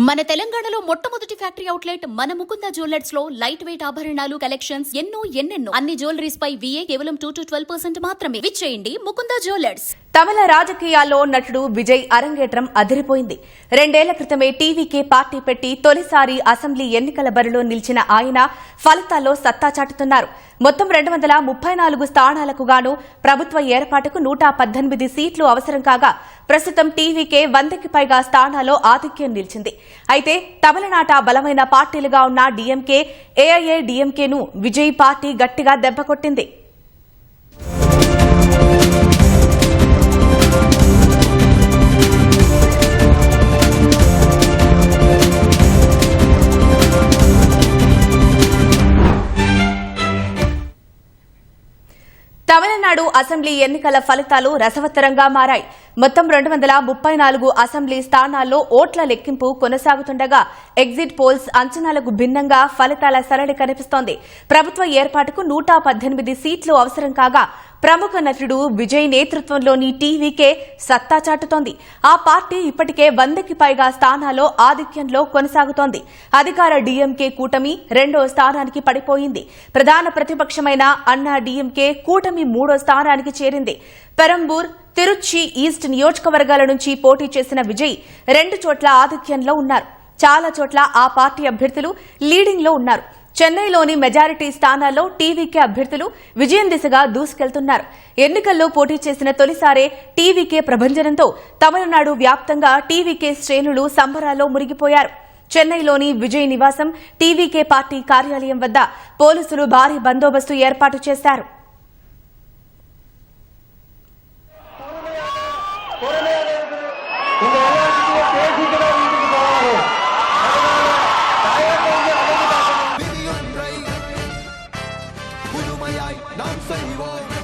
మన తెలంగాణలో మొట్టమొదటి ఫ్యాక్టరీ అవుట్లెట్ మన ముకుంద జ్యువెలర్స్ లో లైట్ వెయిట్ ఆభరణాలు కలెక్షన్స్ ఎన్నెన్నో అన్ని జ్యువెలరీస్ పై VA కేవలం 2 to 12% మాత్రమే. విచ్చేయండి ముకుంద జ్యువెలర్స్. తమిళ రాజకీయాల్లో నటుడు విజయ్ అరంగేట్రం అదిరిపోయింది. 2 ఏళ్ల క్రితమే టీవీకే పార్టీ పెట్టి తొలిసారి అసెంబ్లీ ఎన్నికల బరిలో నిలిచిన ఆయన ఫలితాల్లో సత్తా చాటుతున్నారు. మొత్తం 234 స్థానాలకు గాను ప్రభుత్వ ఏర్పాటుకు 118 సీట్లు అవసరం కాగా ప్రస్తుతం టీవీకే 100కి పైగా స్థానాల్లో ఆధిక్యం నిలిచింది. అయితే తమిళనాట బలమైన పార్టీలుగా ఉన్న డీఎంకే, ఏఐఏడీఎంకేను విజయ్ పార్టీ గట్టిగా దెబ్బకొట్టింది. తమిళనాడు అసెంబ్లీ ఎన్నికల ఫలితాలు రసవత్తరంగా మారాయి. మొత్తం 234 అసెంబ్లీ స్థానాల్లో ఓట్ల లెక్కింపు కొనసాగుతుండగా ఎగ్జిట్ పోల్స్ అంచనాలకు భిన్నంగా ఫలితాల సరళి కనిపిస్తోంది. ప్రభుత్వ ఏర్పాటుకు 118 సీట్లు అవసరం కాగా ప్రముఖ నటుడు విజయ్ నేతృత్వంలోని టీవీకే సత్తా చాటుతోంది. ఆ పార్టీ ఇప్పటికే 100కి పైగా స్థానాల్లో ఆధిక్యంలో కొనసాగుతోంది. అధికార డీఎంకే కూటమి 2వ స్థానానికి పడిపోయింది. ప్రధాన ప్రతిపక్షమైన అన్నా డీఎంకే కూటమి 3వ స్థానానికి చేరింది. పెరంబూర్, తిరుచి ఈస్ట్ నియోజకవర్గాల నుంచి పోటీ చేసిన విజయ్ 2 చోట్ల ఆధిక్యంలో ఉన్నారు. చాలా చోట్ల ఆ పార్టీ అభ్యర్థులు లీడింగ్ లో ఉన్నారు. చెన్నైలోని మెజారిటీ స్థానాల్లో టీవీకే అభ్యర్థులు విజయం దిశగా దూసుకెళ్తున్నారు. ఎన్నికల్లో పోటీ చేసిన తొలిసారే టీవీకే ప్రభంజనంతో తమిళనాడు వ్యాప్తంగా టీవీకే శ్రేణులు సంబరాల్లో మునిగిపోయారు. చెన్నైలోని విజయ్ నివాసం టీవీకే పార్టీ కార్యాలయం వద్ద పోలీసులు భారీ బందోబస్తు ఏర్పాటు చేశారు. நாம் செய்வோம்.